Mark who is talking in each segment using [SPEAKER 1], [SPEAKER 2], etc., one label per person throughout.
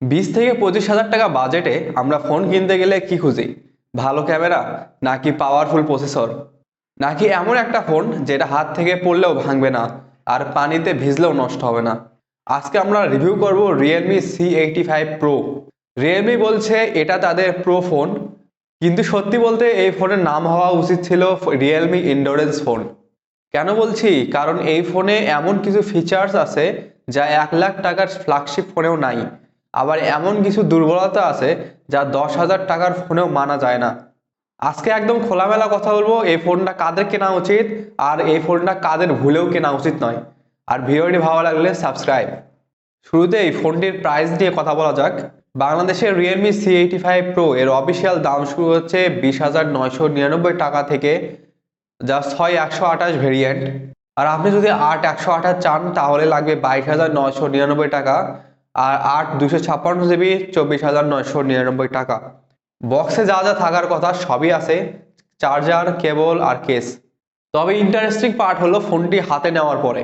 [SPEAKER 1] 20 থেকে 25 হাজার টাকা বাজেটে আমরা ফোন কিনতে গেলে কি খুঁজি? ভালো ক্যামেরা, নাকি পাওয়ারফুল প্রসেসর, নাকি এমন একটা ফোন যেটা হাত থেকে পড়লেও ভাঙবে না আর পানিতে ভিজলেও নষ্ট হবে না? আজকে আমরা রিভিউ করব রিয়েলমি C85 Pro। রিয়েলমি বলছে এটা তাদের প্রো ফোন, কিন্তু সত্যি বলতে এই ফোনের নাম হওয়া উচিত ছিল রিয়েলমি ইন্ডোরেন্স ফোন। কেন বলছি? কারণ এই ফোনে এমন কিছু ফিচার্স আছে যা 1 লাখ টাকার ফ্ল্যাগশিপ ফোনেও নাই। আবার এমন কিছু দুর্বলতা আছে যা 10 হাজার টাকার ফোনেও মানা যায় না। আজকে একদম খোলামেলা কথা বলবো এই ফোনটা কাদের কেনা উচিত আর এই ফোনটা কাদের ভুলেও কেনা উচিত নয়। আর ভিডিওটি ভালো লাগলে সাবস্ক্রাইব। শুরুতে এই ফোনটির প্রাইস নিয়ে কথা বলা যাক। বাংলাদেশের রিয়েলমি C85 Pro এর অফিসিয়াল দাম শুরু হচ্ছে 20,999 টাকা থেকে, যা 6 128 ভেরিয়েন্ট। আর আপনি যদি 8 128 চান তাহলে লাগবে 22,999 টাকা, আর 8 256 GB 24,999 টাকা। বক্সে যা যা থাকার কথা সবই আছে, চার্জার, কেবল আর কেস। তবে ইন্টারেস্টিং পার্ট হলো ফোনটি হাতে নেওয়ার পরে।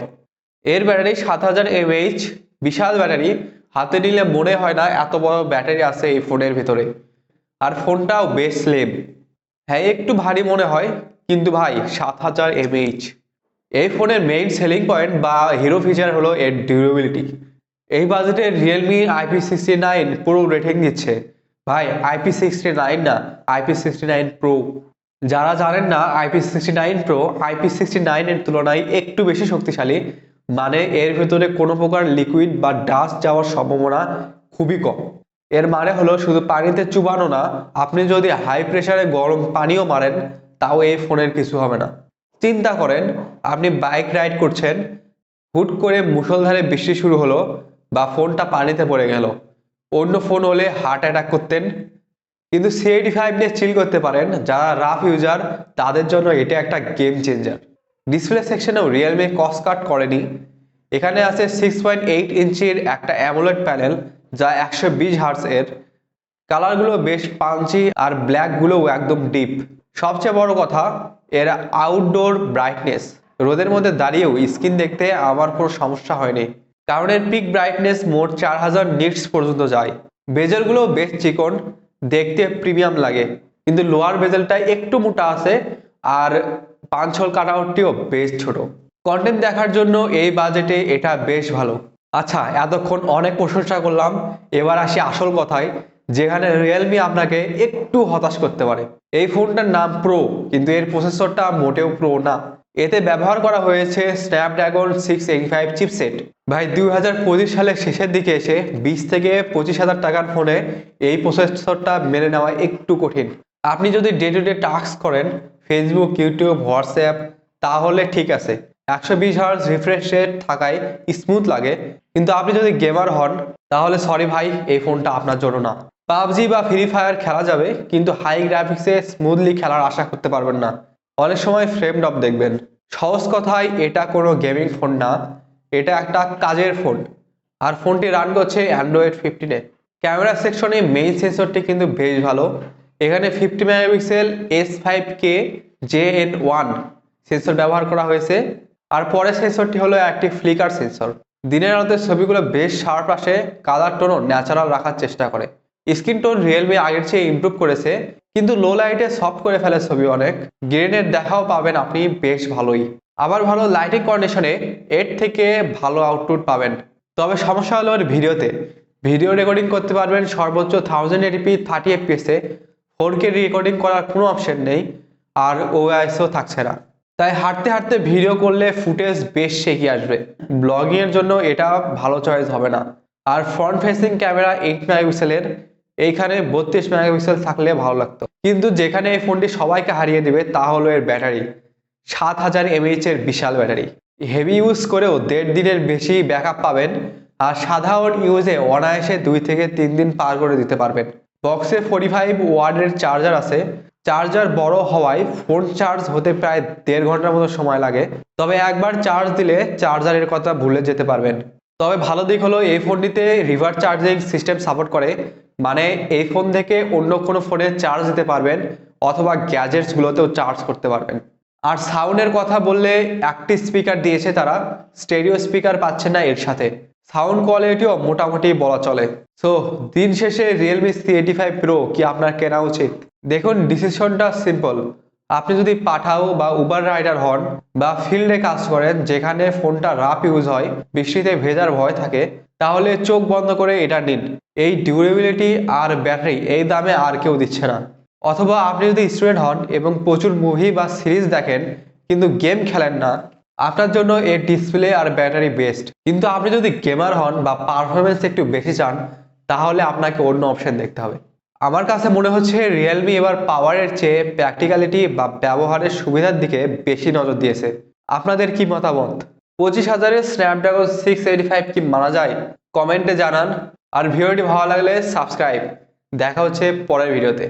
[SPEAKER 1] এর ব্যাটারি 7000 mAh, বিশাল ব্যাটারি। হাতে নিলে মনে হয় না এত বড় ব্যাটারি আছে এই ফোনের ভিতরে। আর ফোনটাও বেশ স্লিম। হ্যাঁ, একটু ভারী মনে হয়, কিন্তু ভাই 7000 mAh। এই ফোনের মেইন সেলিং পয়েন্ট বা হিরো ফিচার হলো এর ডিউরেবিলিটি। এই বাজেটে রিয়েলমি IP69 প্রো রেটিং দিচ্ছে। ভাই, IP69 না, IP69 প্রো। যারা জানেন না, IP69 প্রো IP69 এর তুলনায় একটু বেশি শক্তিশালী। মানে এর ভেতরে কোনো প্রকার লিকুইড বা ডাস্ট যাওয়ার সম্ভাবনা খুবই কম। এর মানে হলো শুধু পানিতে চুবানো না, আপনি যদি হাই প্রেসারে গরম পানিও মারেন তাও এই ফোনের কিছু হবে না। চিন্তা করেন, আপনি বাইক রাইড করছেন, হুট করে মুষলধারে বৃষ্টি শুরু হলো বা ফোনটা পানিতে পড়ে গেল। অন্য ফোন হলে হার্ট অ্যাটাক করতেন। কিন্তু C85 নিয়ে চিল করতে পারেন। যারা রাফ ইউজার তাদের জন্য এটা একটা গেম চেঞ্জার। ডিসপ্লে সেকশনেও রিয়েলমি কস্ট কাট করেনি। এখানে আছে 6.8 ইঞ্চির একটা অ্যামোলেড প্যানেল, যা 120 হার্টজ এর। কালারগুলো বেশ পাঞ্চি আর ব্ল্যাকগুলোও একদম ডিপ। সবচেয়ে বড় কথা, এর আউটডোর ব্রাইটনেস। রোদের মধ্যে দাঁড়িয়েও স্ক্রিন দেখতে আমার কোনো সমস্যা হয়নি, কারণ এর পিক ব্রাইটনেস মোট 4000 নিটস পর্যন্ত যায়। বেজেলগুলো বেশ চিকন, দেখতে প্রিমিয়াম লাগে, কিন্তু লোয়ার বেজেলটা একটু মোটা আছে। আর পাঞ্চহোল কাটআউটটিও বেশ ছোট। কন্টেন্ট দেখার জন্য এই বাজেটে এটা বেশ ভালো। আচ্ছা, এতক্ষণ অনেক প্রশংসা করলাম, এবার আসি আসল কথায়, যেখানে রিয়েলমি আপনাকে একটু হতাশ করতে পারে। এই ফোনটার নাম প্রো, কিন্তু এর প্রসেসরটা মোটেও প্রো না। এতে ব্যবহার করা হয়েছে স্ন্যাপড্রাগন 685 চিপসেট। ভাই, 2025 সালের শেষের দিকে এসে 20 থেকে 25 হাজার টাকার ফোনে এই প্রসেসরটা মেনে নেওয়া একটু কঠিন। আপনি যদি ডে টু ডে টাস্ক করেন, ফেসবুক, ইউটিউব, হোয়াটসঅ্যাপ, তাহলে ঠিক আছে, 120 হার্জ রিফ্রেশ রেট থাকায় স্মুথ লাগে। কিন্তু আপনি যদি গেমার হন, তাহলে সরি ভাই, এই ফোনটা আপনার জন্য না। পাবজি বা ফ্রি ফায়ার খেলা যাবে, কিন্তু হাই গ্রাফিক্সে স্মুথলি খেলার আশা করতে পারবেন না। অনেক সময় ফ্রেম ড্রপ দেখবেন। সহজ কথায়, এটা কোনো গেমিং ফোন না, এটা একটা কাজের ফোন। আর ফোনটি রান করছে অ্যান্ড্রয়েড 15-এ। ক্যামেরা সেকশনে মেইন সেন্সরটি কিন্তু বেশ ভালো। এখানে 50 মেগাপিক্সেল S5K JN1 সেন্সর ব্যবহার করা হয়েছে। আর পরের সেন্সরটি হলো একটি ফ্লিকার সেন্সর। দিনের আলোতে ছবিগুলো বেশ শার্প আসে, কালার টোনও ন্যাচারাল রাখার চেষ্টা করে। স্ক্রিন টোন রিয়েলমি আগের চেয়ে ইমপ্রুভ করেছে, কিন্তু লো লাইটে সফট করে ফেলে ছবি অনেক। গ্রেনের দেখাও পাবেন আপনি বেশ ভালোই। আবার ভালো লাইটিং কন্ডিশনে এর থেকে ভালো আউটপুট পাবেন। তবে সমস্যা হলো এর ভিডিওতে। ভিডিও রেকর্ডিং করতে পারবেন সর্বোচ্চ 1080p 30fps এ। 4K রেকর্ডিং করার কোনো অপশন নেই, আর OISও থাকছে না। তাই হাঁটতে হাঁটতে ভিডিও করলে ফুটেজ বেশ শেকি আসবে। ব্লগিং এর জন্য এটা ভালো চয়েস হবে না। আর ফ্রন্ট ফেসিং ক্যামেরা 8 মেগাপিক্সেলের, এইখানে 32 মেগাপিক্সেল থাকলে ভালো লাগতো। কিন্তু যেখানে এই ফোনটি সবাইকে হারিয়ে দিবে তা হলো এর ব্যাটারি। 7000 mAh এর বিশাল ব্যাটারি। হেভি ইউজ করেও 1.5 দিনের বেশি ব্যাকআপ পাবেন। আর সাধারণ ইউজে অনায়াসে 2 থেকে 3 দিন পার করে দিতে পারবেন। বক্সে 45 ওয়াটের চার্জার আছে। চার্জার বড় হওয়ায় ফোন চার্জ হতে প্রায় 1.5 ঘন্টার মতো সময় লাগে। তবে একবার চার্জ দিলে চার্জারের কথা ভুলে যেতে পারবেন। তবে ভালো দিক হলো এই ফোনটিতে রিভার্স চার্জিং সিস্টেম সাপোর্ট করে। মানে এই ফোন থেকে অন্য কোনো ফোনে চার্জ দিতে পারবেন, অথবা গ্যাজেটস গুলোতেও চার্জ করতে পারবেন। আর সাউন্ডের কথা বললে, একটি স্পিকার দিয়েছে তারা, স্টেরিও স্পিকার পাচ্ছে না এর সাথে। সাউন্ড কোয়ালিটিও মোটামুটি বলা চলে। সো দিন শেষে রিয়েলমি C85 Pro কি আপনার কেনা উচিত? দেখুন, ডিসিশনটা সিম্পল। আপনি যদি পাঠাও বা উবার রাইডার হন বা ফিল্ডে কাজ করেন যেখানে ফোনটা রাফ ইউজ হয়, বৃষ্টিতে ভেজার ভয় থাকে, তাহলে চোখ বন্ধ করে এটা নিন। এই ডিউরেবিলিটি আর ব্যাটারি এই দামে আর কেউ দিচ্ছে না। অথবা আপনি যদি স্টুডেন্ট হন এবং প্রচুর মুভি বা সিরিজ দেখেন কিন্তু গেম খেলেন না, আপনার জন্য এর ডিসপ্লে আর ব্যাটারি বেস্ট। কিন্তু আপনি যদি গেমার হন বা পারফরমেন্স একটু বেশি চান, তাহলে আপনাকে অন্য অপশন দেখতে হবে। আমার কাছে মনে হচ্ছে রিয়েলমি এবার পাওয়ারের চেয়ে প্র্যাকটিক্যালিটি বা ব্যবহারের সুবিধার দিকে বেশি নজর দিয়েছে। আপনাদের কি মতামত? 25,000-এর স্ন্যাপড্রাগন 685 কি মানা যায়? কমেন্টে জানান। আর ভিডিওটি ভালো লাগলে সাবস্ক্রাইব। দেখা হচ্ছে পরের ভিডিওতে।